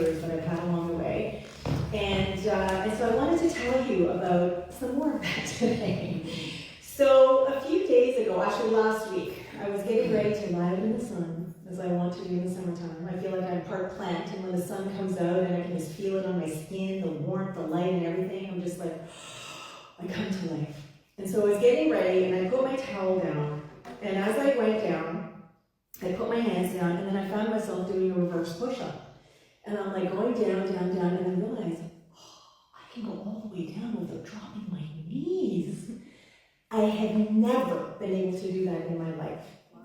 breakthroughs that I've had along the way. And so I wanted to tell you about some more of that today. So a few days ago, actually last week, I was getting ready to lie out in the sun, as I want to do in the summertime. I feel like I'm part plant, and when the sun comes out and I can just feel it on my skin, the warmth, the light, and everything, I'm just like, I come to life. And so I was getting ready, and I put my towel down, and as I went down, I put my hands down, and then I found myself doing a reverse push-up. And I'm like going down, down, down, and I realized, I can go all the way down without dropping my knees. I had never been able to do that in my life,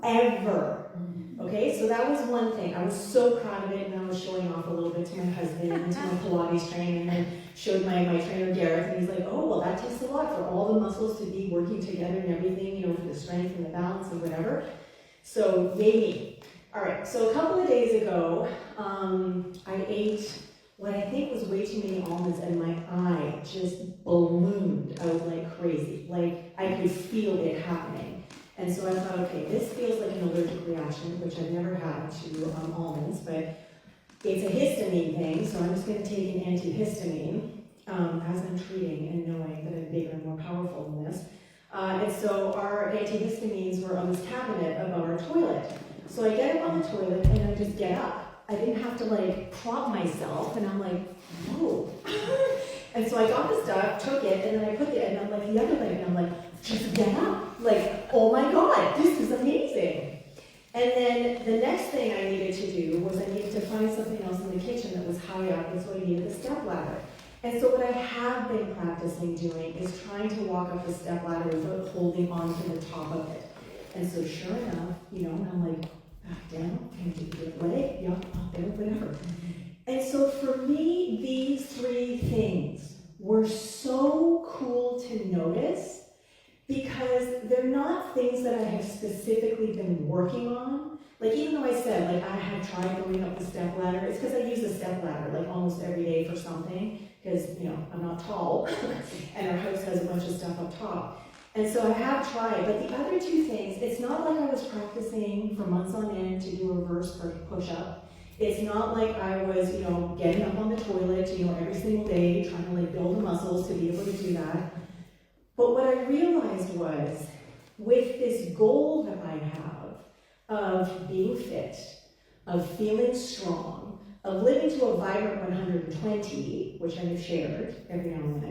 ever. Okay, so that was one thing. I was so proud of it, and I was showing off a little bit to my husband and to my Pilates trainer, and I showed my trainer Gareth, and he's like, oh, well, that takes a lot for all the muscles to be working together and everything, you know, for the strength and the balance and whatever. So, yay me. All right, so a couple of days ago, I ate what I think was way too many almonds, and my eye just ballooned out like crazy. Like, I could feel it happening. And so I thought, okay, this feels like an allergic reaction, which I've never had to almonds, but it's a histamine thing, so I'm just going to take an antihistamine as I'm treating and knowing that I'm bigger and more powerful than this. And so our antihistamines were on this cabinet above our toilet. So I get up on the toilet and I just get up. I didn't have to like prop myself, and I'm like, whoa. And so I got the stuff, took it, and then I put it, and I'm like the other leg, and I'm like, just get up. Like, oh my God, this is amazing. And then the next thing I needed to do was I needed to find something else in the kitchen that was high up, and so I needed a step ladder. And so what I have been practicing doing is trying to walk up the step ladder without holding on to the top of it. And so sure enough, you know, I'm like, back down, can you do it leg? Yeah, up there, whatever. And so for me, these three things were so cool to notice, because they're not things that I have specifically been working on. Like, even though I said, like, I had tried going up the step ladder, it's because I use the step ladder, like, almost every day for something, because, you know, I'm not tall, and our house has a bunch of stuff up top. And so I have tried, but the other two things, it's not like I was practicing for months on end to do a reverse push-up. It's not like I was, you know, getting up on the toilet, you know, every single day, trying to, like, build the muscles to be able to do that. But what I realized was, with this goal that I have of being fit, of feeling strong, of living to a vibrant 120, which I have shared every now and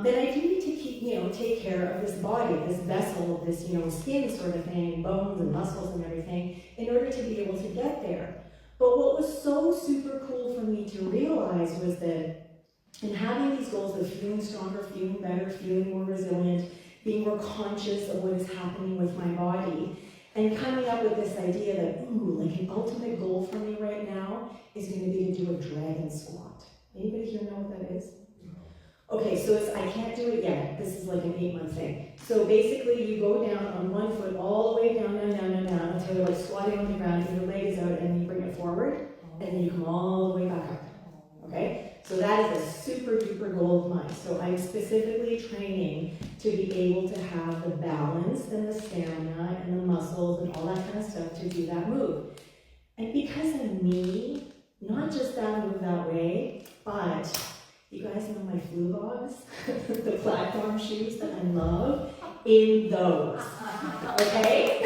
then I do need to keep, you know, take care of this body, this vessel, this, you know, skin sort of thing, bones and muscles and everything, in order to be able to get there. But what was so super cool for me to realize was that in having these goals of feeling stronger, feeling better, feeling more resilient, being more conscious of what is happening with my body, and coming up with this idea that, ooh, like an ultimate goal for me right now is going to be to do a dragon squat. Anybody here know what that is? Okay, so I can't do it yet. This is like an 8-month thing. So basically you go down on one foot all the way down, down, down, down, down, until you're like squatting on the ground and your leg is out, and then you bring it forward, and then you come all the way back up. Okay? So that is a super duper goal of mine. So I'm specifically training to be able to have the balance and the stamina and the muscles and all that kind of stuff to do that move. And because of me, not just that move that way, but you guys know my flu bogs, the platform shoes that I love, in those. Okay?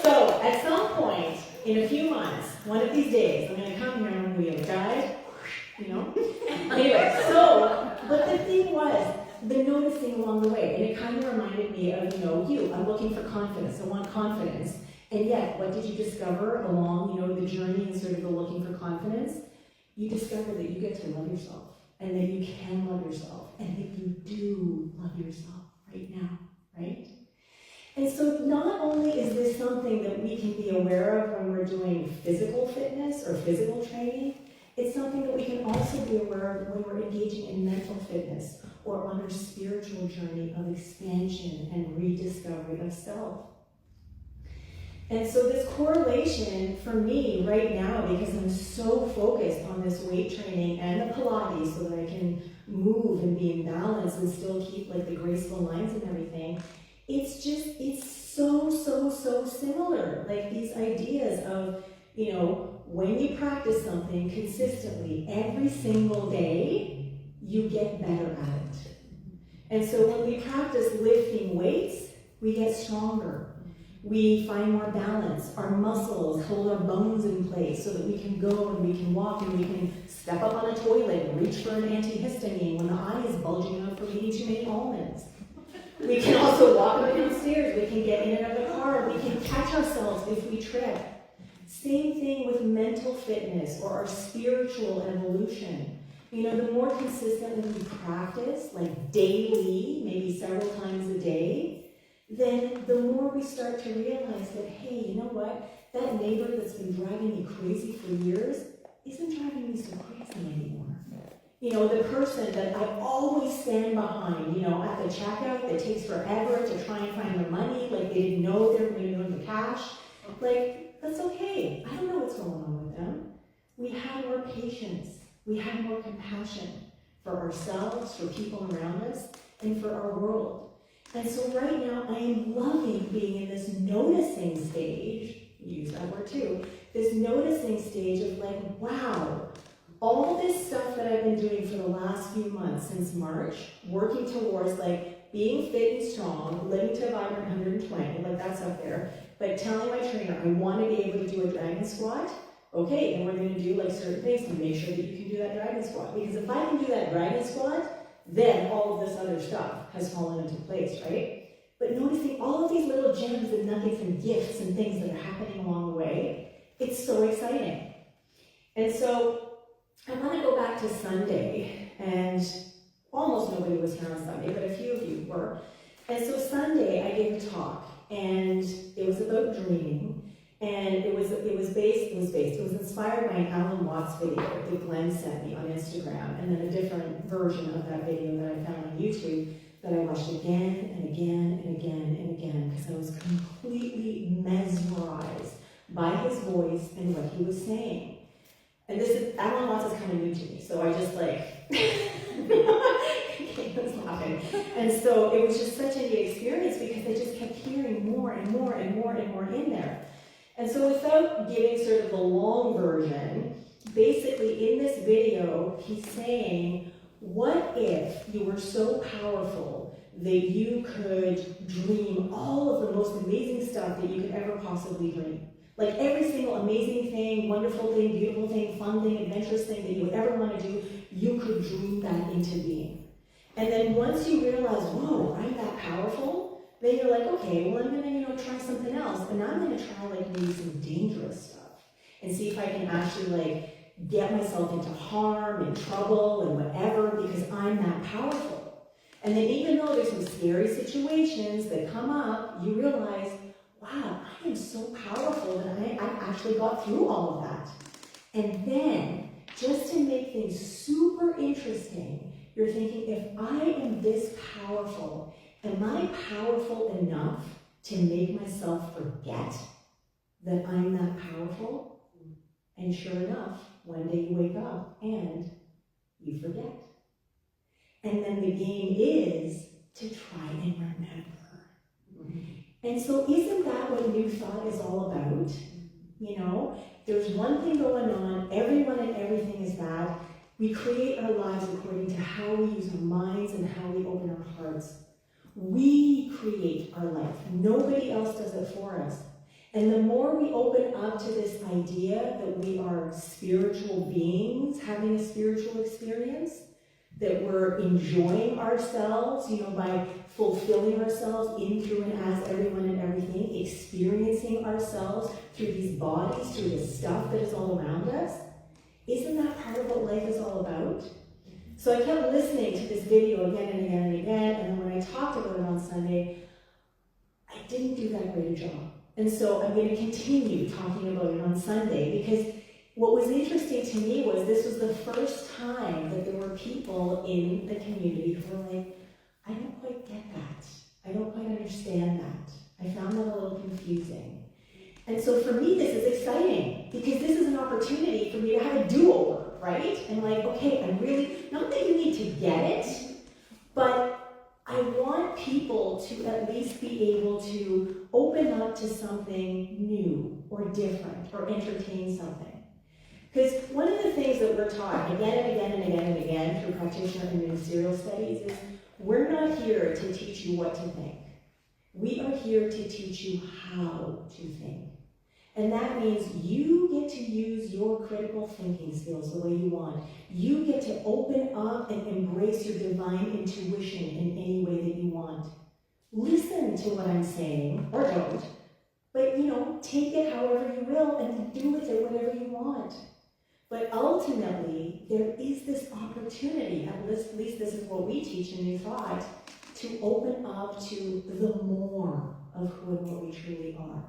So at some point in a few months, one of these days, I'm going to come here and I'm going to be a guide. You know? Anyway, so, but the thing was, the noticing along the way, and it kind of reminded me of, you know, I'm looking for confidence, I want confidence, and yet, what did you discover along, you know, the journey and sort of the looking for confidence? You discover that you get to love yourself, and that you can love yourself, and that you do love yourself right now, right? And so not only is this something that we can be aware of when we're doing physical fitness or physical training, it's something that we can also be aware of when we're engaging in mental fitness or on our spiritual journey of expansion and rediscovery of self. And so this correlation for me right now, because I'm so focused on this weight training and the Pilates so that I can move and be in balance and still keep like the graceful lines and everything, it's so similar. Like these ideas of, you know, when you practice something consistently every single day, you get better at it. And so when we practice lifting weights, we get stronger. We find more balance. Our muscles hold our bones in place so that we can go and we can walk and we can step up on a toilet and reach for an antihistamine when the eye is bulging out from eating too many almonds. We can also walk up and downstairs. We can get in and out of the car. We can catch ourselves if we trip. Same thing with mental fitness or our spiritual evolution. You know, the more consistently we practice, like daily, maybe several times a day, then the more we start to realize that, hey, you know what? That neighbor that's been driving me crazy for years isn't driving me so crazy anymore. You know, the person that I always stand behind, you know, at the checkout that takes forever to try and find their money, like they didn't know they were going to go into cash. Like, that's okay. I don't know what's going on with them. We have more patience. We have more compassion for ourselves, for people around us, and for our world. And so right now, I am loving being in this noticing stage, use that word too, this noticing stage of like, wow, all this stuff that I've been doing for the last few months since March, working towards like being fit and strong, living to a vibrant 120, like that's up there, but telling my trainer, I want to be able to do a dragon squat. Okay, then we're going to do like certain things to make sure that you can do that dragon squat. Because if I can do that dragon squat, then all of this other stuff has fallen into place, right? But noticing all of these little gems and nuggets and gifts and things that are happening along the way, it's so exciting. And so I want to go back to Sunday, and almost nobody was here on Sunday, but a few of you were. And so Sunday I gave a talk, and it was about dreaming. And it was inspired by an Alan Watts video that Glenn sent me on Instagram, and then a different version of that video that I found on YouTube that I watched again and again and again and again because I was completely mesmerized by his voice and what he was saying. And Alan Watts is kind of new to me, so I just like was laughing. And so it was just such a neat experience because I just kept hearing more and more and more and more in there. And so without giving sort of the long version, basically in this video, he's saying, what if you were so powerful that you could dream all of the most amazing stuff that you could ever possibly dream? Like every single amazing thing, wonderful thing, beautiful thing, fun thing, adventurous thing that you would ever want to do, you could dream that into being. And then once you realize, whoa, I'm that powerful, then you're like, okay, well, I'm gonna, try something else, and I'm gonna try like maybe some dangerous stuff and see if I can actually like get myself into harm and trouble and whatever because I'm that powerful. And then even though there's some scary situations that come up, you realize, wow, I am so powerful that I actually got through all of that. And then, just to make things super interesting, you're thinking, if I am this powerful, am I powerful enough to make myself forget that I'm that powerful? And sure enough, one day you wake up and you forget. And then the game is to try and remember. And so isn't that what New Thought is all about? There's one thing going on, everyone and everything is that. We create our lives according to how we use our minds and how we open our hearts. We create our life. Nobody else does it for us. And the more we open up to this idea that we are spiritual beings having a spiritual experience, that we're enjoying ourselves, by fulfilling ourselves in, through, and as everyone and everything, experiencing ourselves through these bodies, through the stuff that is all around us, isn't that part of what life is all about? So I kept listening to this video again and again and again, and then when I talked about it on Sunday, I didn't do that great a job. And so I'm going to continue talking about it on Sunday, because what was interesting to me was this was the first time that there were people in the community who were like, I don't quite get that. I don't quite understand that. I found that a little confusing. And so for me, this is exciting, because this is an opportunity for me to have a do-over, right? And like, okay, I'm really, not that you need to get it, but I want people to at least be able to open up to something new or different or entertain something. Because one of the things that we're taught again and again and again and again through practitioner and ministerial studies is we're not here to teach you what to think. We are here to teach you how to think. And that means you get to use your critical thinking skills the way you want. You get to open up and embrace your divine intuition in any way that you want. Listen to what I'm saying, or don't, but take it however you will and do with it whatever you want. But ultimately, there is this opportunity, at least this is what we teach in New Thought, to open up to the more of who and what we truly are.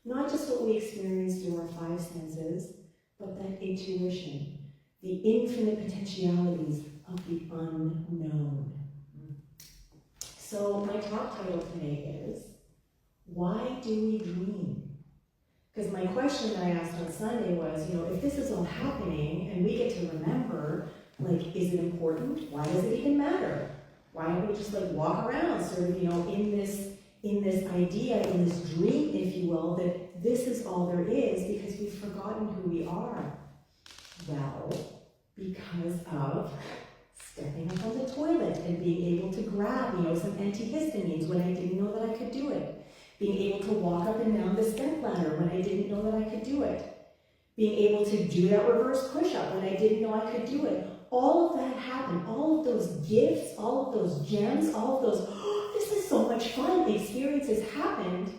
Not just what we experience through our five senses, but that intuition, the infinite potentialities of the unknown. So my talk title today is, why do we dream? Because my question that I asked on Sunday was, if this is all happening and we get to remember, is it important? Why does it even matter? Why don't we just walk around sort of, in this idea, in this dream, if you will, that this is all there is because we've forgotten who we are? Well, because of stepping up on the toilet and being able to grab, some antihistamines when I didn't know that I could do it. Being able to walk up and down the step ladder when I didn't know that I could do it. Being able to do that reverse push-up when I didn't know I could do it. All of that happened. All of those gifts, all of those gems, all of those, this is so much fun experiences happened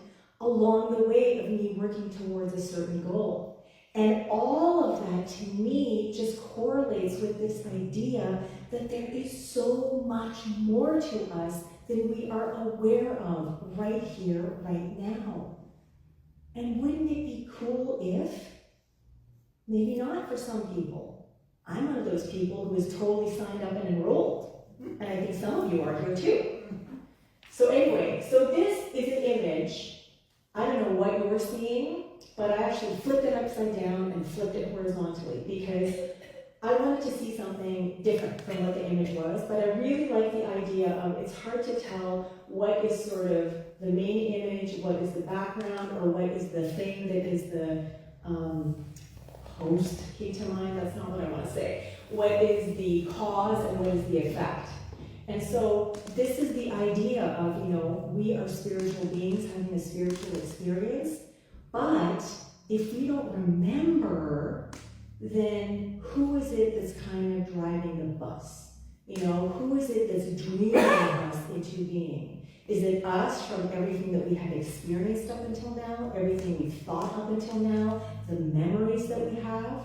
along the way of me working towards a certain goal. And all of that, to me, just correlates with this idea that there is so much more to us than we are aware of right here, right now. And wouldn't it be cool if? Maybe not for some people. I'm one of those people who is totally signed up and enrolled. And I think some of you are here too. So anyway, so this is an image. I don't know what you're seeing, but I actually flipped it upside down and flipped it horizontally because I wanted to see something different from what the image was, but I really like the idea of it's hard to tell what is sort of the main image, what is the background, or what is the thing that is the host came to mind. That's not what I want to say. What is the cause and what is the effect? And so this is the idea of, we are spiritual beings having a spiritual experience, but if we don't remember, then who is it that's kind of driving the bus? Who is it that's dreaming us into being? Is it us from everything that we have experienced up until now, everything we've thought up until now, the memories that we have?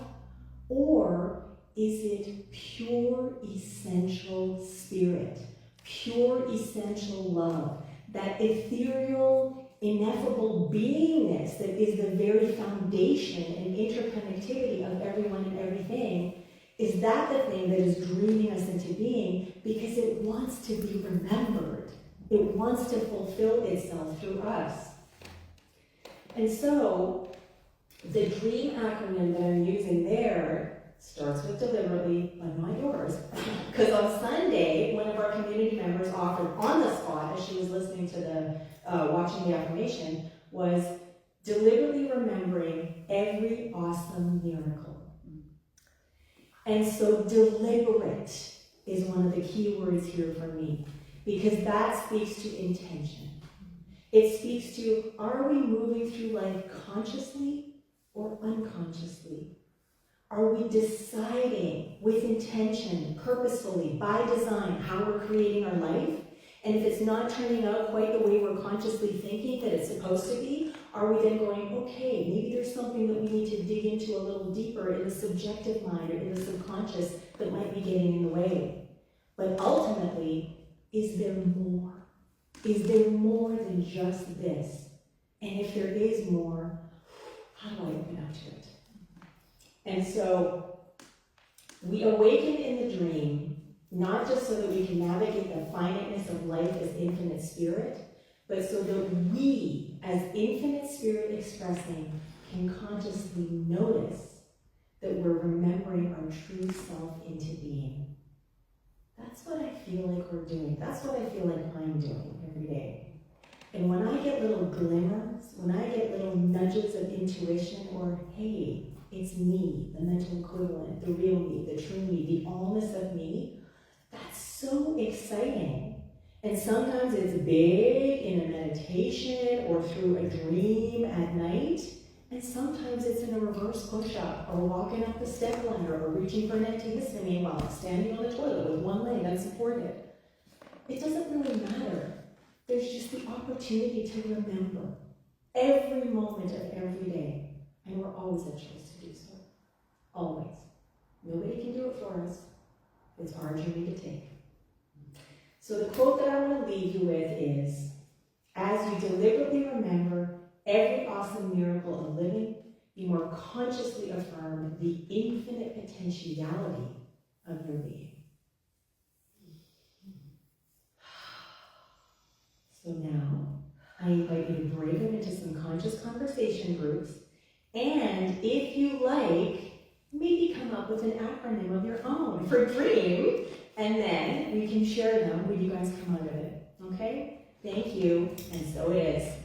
Or is it pure essential spirit, pure essential love, that ethereal, ineffable beingness that is the very foundation and interconnectivity of everyone and everything? Is that the thing that is dreaming us into being because it wants to be remembered? It wants to fulfill itself through us. And so, the DREAM acronym that I'm using there starts with deliberately, but not yours. Because on Sunday, one of our community members offered on the spot, as she was listening to the, watching the affirmation, was deliberately remembering every awesome miracle. And so deliberate is one of the key words here for me, because that speaks to intention. It speaks to, are we moving through life consciously or unconsciously? Are we deciding with intention, purposefully, by design, how we're creating our life? And if it's not turning out quite the way we're consciously thinking that it's supposed to be, are we then going, okay, maybe there's something that we need to dig into a little deeper in the subjective mind or in the subconscious that might be getting in the way? But ultimately, is there more? Is there more than just this? And if there is more, how do I open up to it? And so, we awaken in the dream, not just so that we can navigate the finiteness of life as infinite spirit, but so that we, as infinite spirit expressing, can consciously notice that we're remembering our true self into being. That's what I feel like we're doing. That's what I feel like I'm doing every day. And when I get little glimmers, when I get little nudges of intuition, or hey, It's me, the mental equivalent, the real me, the true me, the allness of me. That's so exciting. And sometimes it's big in a meditation or through a dream at night. And sometimes it's in a reverse push-up or walking up the step ladder or reaching for an antihistamine while standing on the toilet with one leg unsupported. It doesn't really matter. There's just the opportunity to remember every moment of every day. And we're always a choice to do so. Always. Nobody can do it for us. It's our journey to take. So the quote that I want to leave you with is, as you deliberately remember every awesome miracle of living, you more consciously affirm the infinite potentiality of your being. So now, I invite you to break them into some conscious conversation groups, and if you like, maybe come up with an acronym of your own for DREAM, and then we can share them when you guys come out of it. Okay? Thank you, and so it is.